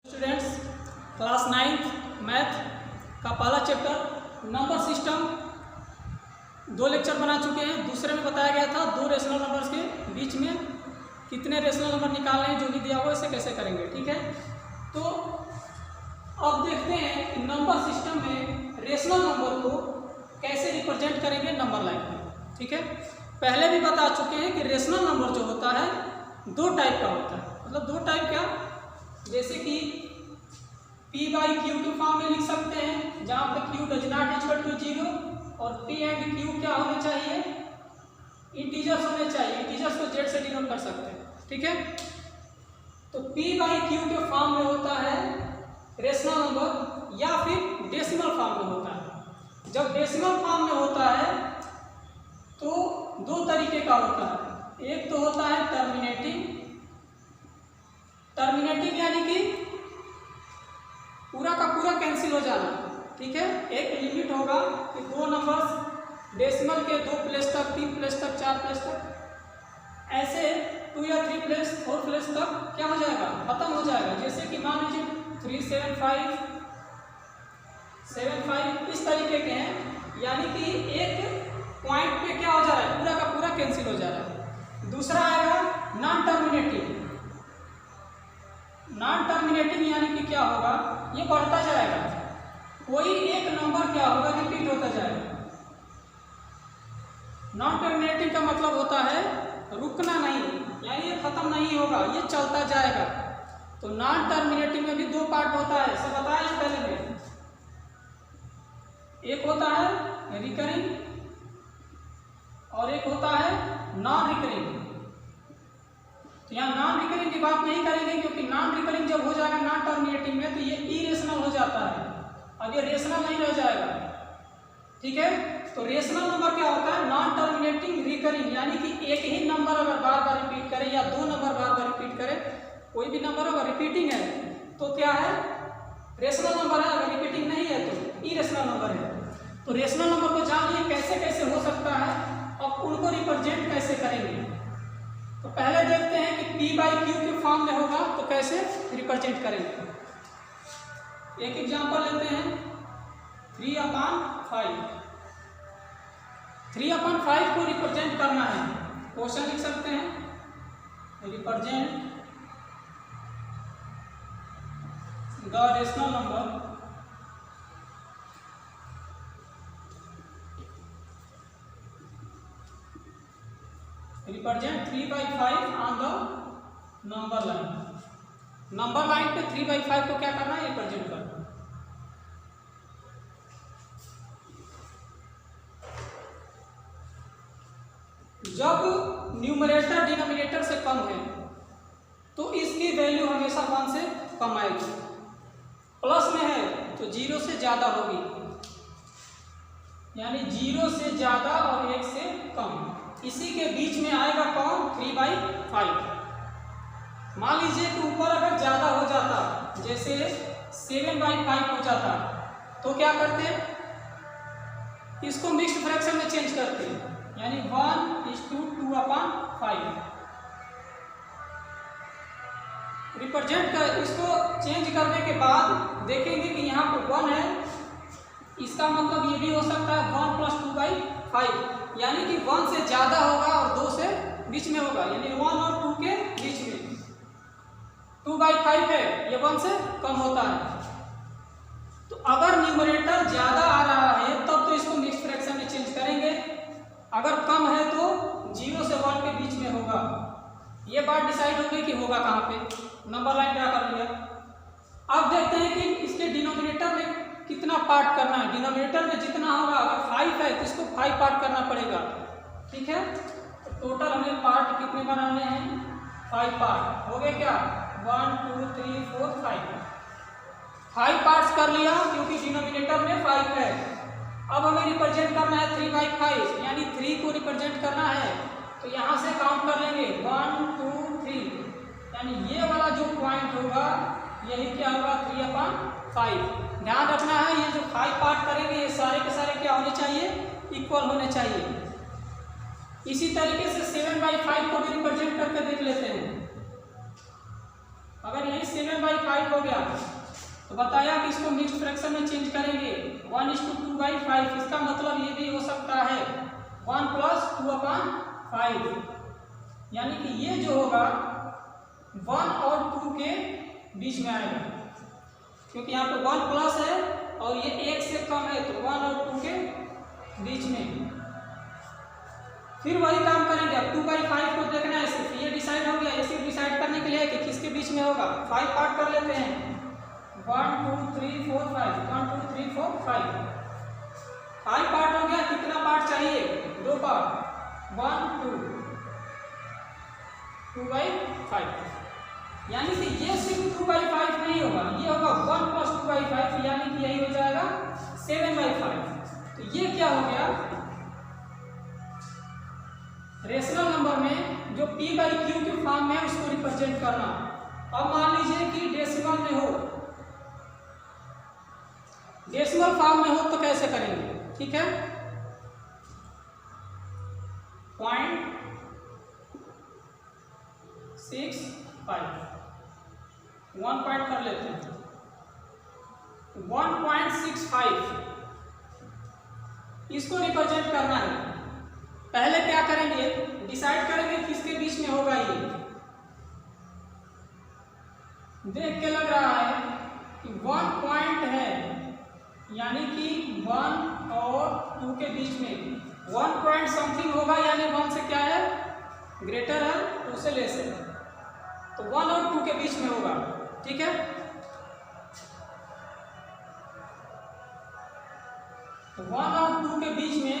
Students, class 9th math का पहला chapter number system 2 lecture बना चुके हैं। दूसरे में बताया गया था 2 रेशनल नंबर्स के बीच में कितने रेशनल नंबर निकालने हैं, जो भी दिया हुआ इसे कैसे करेंगे। ठीक है, तो अब देखते हैं कि नंबर सिस्टम में रेशनल नंबर को कैसे रिप्रेजेंट करेंगे नंबर लाइन में। ठीक है, पहले भी बता चुके हैं कि रेशनल नंबर जो होता है 2 टाइप का होता है। मतलब 2 टाइप क्या, जैसे कि P/Q के फॉर्म में लिख सकते हैं, जहाँ पे Q does not equal to 0 और P एंड Q क्या होने चाहिए, इंटीजर्स होने चाहिए। इंटीजर्स को Z से डिनोट कर सकते हैं। ठीक है, तो P/Q के फॉर्म में होता है रेशनल नंबर या फिर डेसिमल फॉर्म में होता है। जब डेसिमल फॉर्म में होता है तो 2 तरीके का होता है। एक तो होता है टर्मिनेटिंग यानी कि पूरा का पूरा कैंसिल हो जाना। ठीक है, एक लिमिट होगा कि 2 नंबर्स डेसिमल के 2 प्लेस तक, 3 प्लेस तक, 4 प्लेस तक, ऐसे 2 या 3 प्लेस 4 प्लेस तक क्या हो जाएगा, खत्म हो जाएगा। जैसे कि मान लीजिए 3 7 5 7 5 इस तरीके के हैं, यानी कि एक पॉइंट पे क्या हो जा रहा है, पूरा का पूरा कैंसिल हो जा रहा है। दूसरा आएगा नॉन टर्मिनेटिंग यानी कि क्या होगा, ये बढ़ता जाएगा, कोई एक नंबर क्या होगा, रिपीट होता जाएगा। नॉन टर्मिनेटिंग का मतलब होता है रुकना नहीं, यानी ये खत्म नहीं होगा, ये चलता जाएगा। तो नॉन टर्मिनेटिंग में भी 2 पार्ट होता है, सब बताया पहले में। एक होता है रिकरिंग और एक होता है नॉन रिकरिंग। तो यहाँ नॉन रिकरिंग की बात नहीं करेंगे, क्योंकि नॉन रिकरिंग जब हो जाएगा नॉन टर्मिनेटिंग में तो ये इरेशनल हो जाता है, अब ये रेशनल नहीं रह जाएगा। ठीक है, तो रेशनल नंबर क्या होता है, नॉन टर्मिनेटिंग रिकरिंग, यानी कि एक ही नंबर अगर बार बार रिपीट करे या 2 नंबर बार बार रिपीट करे, कोई भी नंबर अगर रिपीटिंग है तो क्या है, रेशनल नंबर है। अगर रिपीटिंग नहीं है तो इरेशनल नंबर है। तो रेशनल नंबर को जानिए कैसे कैसे हो सकता है और उनको रिप्रेजेंट कैसे करेंगे। तो पहले देखते हैं कि P/Q के फॉर्म में होगा तो कैसे रिप्रेजेंट करेंगे। एक एग्जांपल लेते हैं 3/5। 3/5 को रिप्रेजेंट करना है, क्वेश्चन लिख सकते हैं, represent the rational number represent 3/5 on the number line. Number line पे 3/5 को क्या करना है, रिप्रेजेंट करना। जब न्यूमरेटर डिनोमिनेटर से कम है तो इसकी वैल्यू हमेशा 1 से कम आएगी। प्लस में है तो 0 से ज्यादा होगी, यानी 0 से ज्यादा और 1 से कम, इसी के बीच में आएगा कौन, 3/5। मान लीजिए कि ऊपर अगर ज्यादा हो जाता, जैसे 7/5 हो जाता, तो क्या करते, इसको मिक्स्ड फ्रैक्शन में चेंज करते, यानी 1:2/5 रिप्रेजेंट कर। इसको चेंज करने के बाद देखेंगे कि यहाँ पर 1 है, इसका मतलब ये भी हो सकता है 1 + 2/5, यानी कि 1 से ज्यादा होगा और 2 से बीच में होगा, यानी 1 और 2 के बीच में। 2/5 है, ये 1 से कम होता है। तो अगर न्यूमरेटर ज्यादा आ रहा है तब तो इसको मिक्स्ड फ्रैक्शन में चेंज करेंगे, अगर कम है तो 0 से 1 के बीच में होगा। ये बात डिसाइड हो गई कि होगा कहाँ पे, नंबर लाइन ड्रा कर लिया। अब देखते हैं कि इसके डिनोमिनेटर में कितना पार्ट करना है। डिनोमिनेटर में जितना होगा, अगर 5 है तो इसको 5 पार्ट करना पड़ेगा। ठीक है, तो टोटल हमें पार्ट कितने बनाने हैं, 5 पार्ट हो गए। क्या 1 2 3 4 5 पार्ट्स कर लिया, क्योंकि डिनोमिनेटर में 5 है। अब हमें रिप्रेजेंट करना है 3/5, यानी 3 को रिप्रेजेंट करना है, तो यहाँ से काउंट कर लेंगे 1 2 3, यानी ये वाला जो पॉइंट होगा यही क्या होगा, 3/5। ध्यान रखना है, ये जो 5 पार्ट करेंगे ये सारे के सारे क्या होने चाहिए, इक्वल होने चाहिए। इसी तरीके से 7/5 को भी रिप्रेजेंट करके देख लेते हैं। अगर यही 7/5 हो गया बताया कि इसको मिक्स्ड फ्रैक्शन में चेंज करेंगे 1:2/5। इसका मतलब ये भी हो सकता है 1 + 2/5, यानी कि ये जो होगा 1 और 2 के बीच में आएगा, क्योंकि यहाँ पे 1 प्लस है और ये 1 से कम है, तो 1 और 2 के बीच में। फिर वही काम करेंगे, अब 2/5 को देखना है, सिर्फ ये डिसाइड हो गया। ये सिर्फ डिसाइड करने के लिए कि किसके बीच में होगा। 5 पार्ट कर लेते हैं, 1 2 3 4 5, 1 2 3 4 5 पार्ट हो गया। कितना पार्ट चाहिए? 2 पार्ट, 1 2 2/5, यानी कि ये सिर्फ 2/5 नहीं होगा, ये होगा 1 + 2/5, यानी कि यही हो जाएगा 7/5। तो ये क्या हो गया, रेशनल नंबर में जो p/q के फॉर्म में है उसको रिप्रेजेंट करना। अब मान लीजिए कि डेसिमल में हो, डेसिमल फॉर्म में हो तो कैसे करेंगे, ठीक है। 0.65 1 पॉइंट कर लेते हैं, 1.65 इसको रिप्रेजेंट करना है। पहले क्या करेंगे, डिसाइड करेंगे किसके बीच में होगा। ये देख के लग रहा है कि 1 पॉइंट है, यानी कि 1 और 2 के बीच में 1 पॉइंट समथिंग होगा, यानी 1 से क्या है, ग्रेटर है, 2 से लेस है, तो 1 और 2 के बीच में होगा, ठीक है। तो 1 और 2 के बीच में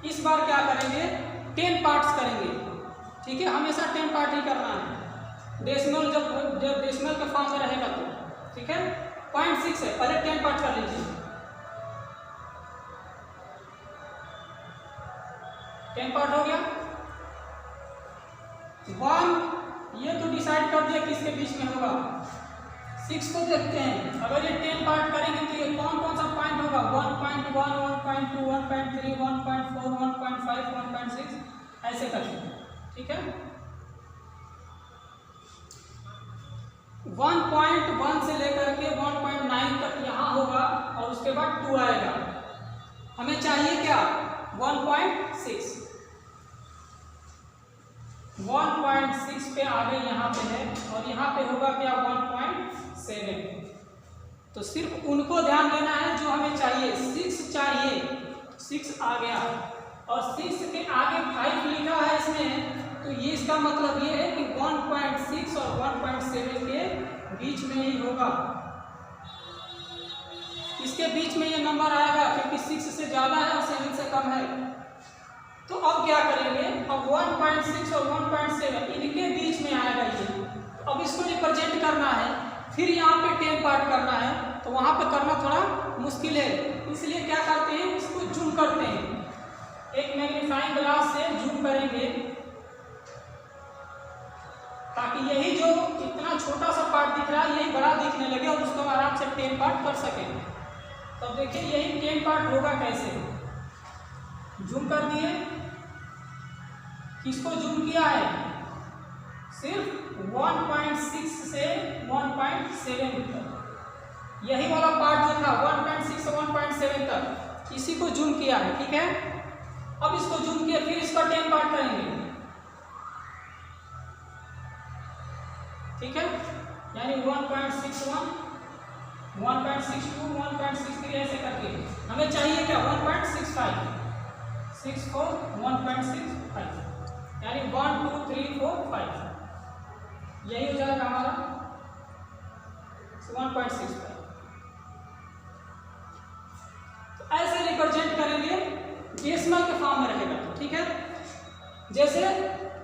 इस बार क्या करेंगे, 10 पार्ट्स करेंगे, ठीक है। हमेशा 10 पार्ट ही करना है, डेसिमल जब डेसिमल के फॉर्म में रहेगा तो, ठीक है। 0.6 है, पहले 10 पार्ट कर लीजिए, 10 पार्ट हो गया। 1 ये तो डिसाइड कर दिया किसके बीच में होगा। 6 को देखते हैं, अगर ये 10 पार्ट करेंगे तो ये कौन कौन सा पॉइंट होगा, 1.1 1.2 1.3 1.4 1.5 1.6 ऐसे करके, ठीक है। 1.1 से लेकर के 1.9 तक यहाँ होगा और उसके बाद 2 आएगा। हमें चाहिए क्या, 1.6 पे आगे यहाँ पे है और यहाँ पे होगा क्या, 1.7। तो सिर्फ उनको ध्यान देना है जो हमें चाहिए। 6 चाहिए, 6 आ गया और 6 के आगे 5 लिखा है इसमें, तो ये इसका मतलब ये है कि 1.6 और 1.7 के बीच में ही होगा। इसके बीच में ये नंबर आएगा क्योंकि 6 से ज़्यादा है और 7 से कम है। तो अब क्या करेंगे, अब 1.6 और 1.7 इनके बीच में आएगा ये। तो अब इसको रिप्रेजेंट करना है, फिर यहाँ पे 10 पार्ट करना है, तो वहाँ पे करना थोड़ा मुश्किल है, इसलिए क्या करते हैं, इसको जूम करते हैं। एक मैग्नीफाइंग ग्लास से जूम करेंगे ताकि यही जो इतना छोटा सा पार्ट दिख रहा है यही बड़ा दिखने लगे और उसको आराम से 10 पार्ट कर सकें। तो देखिए यही 10 पार्ट होगा कैसे, जूम कर दिए। किसको जूम किया है, सिर्फ 1.6 से 1.7 तक, यही वाला पार्ट जो था 1.6 से 1.7 तक, इसी को जूम किया है, ठीक है। अब इसको जूम किया, फिर इसका 10 पार्ट करेंगे, ठीक है। यानी 1.61 1.62 1.63 ऐसे करके हमें चाहिए क्या, 1.65 6 को 1.65, यानी 1 2 3 4 5, यही हो जाएगा हमारा 1.65। तो ऐसे रिप्रेजेंट करेंगे, डेसिमल के फॉर्म में रहेगा, ठीक है। जैसे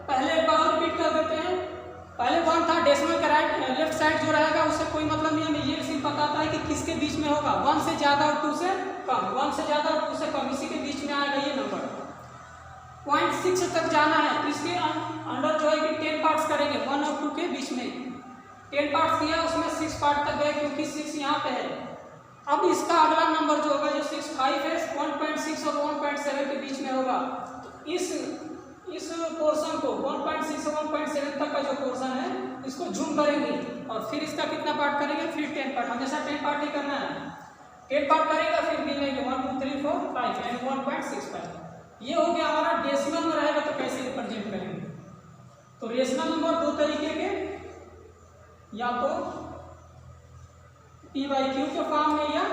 पहले एक बार रिपीट कर देते हैं, पहले 1 था, डेसिमल का लेफ्ट साइड जो रहेगा उससे कोई मतलब नहीं, हमें ये सिर्फ बताता है कि किसके बीच में होगा, 1 से ज़्यादा और 2 से कम, 1 से ज़्यादा और 2 से कम, इसी के बीच में आएगा ये नंबर। 0.6 तक जाना है तो इसके अंडर जो है कि 10 पार्ट्स करेंगे, 1 और 2 के बीच में 10 पार्ट्स किया, उसमें 6 पार्ट तक गए क्योंकि 6 यहाँ पे है। अब इसका अगला नंबर जो होगा, जो 65 है, 1.6 और 1.7 के बीच में होगा। तो इस पोर्शन को 1.6 से 1.7 तक का जो पोर्शन है इसको जूम करेंगे और फिर इसका कितना पार्ट करेंगे, फिर 10 पार्ट, हमेशा 10 पार्ट ही करना है। 10 पार्ट करेगा फिर मिलेंगे 1 2 3 4 5 यानी 1.65। ये हो गया हमारा डेसिमल में रहेगा तो कैसे रिप्रेजेंट करेंगे। तो रेशनल नंबर दो तरीके के, या तो p/q के फॉर्म में या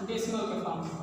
डेसिमल के फॉर्म में।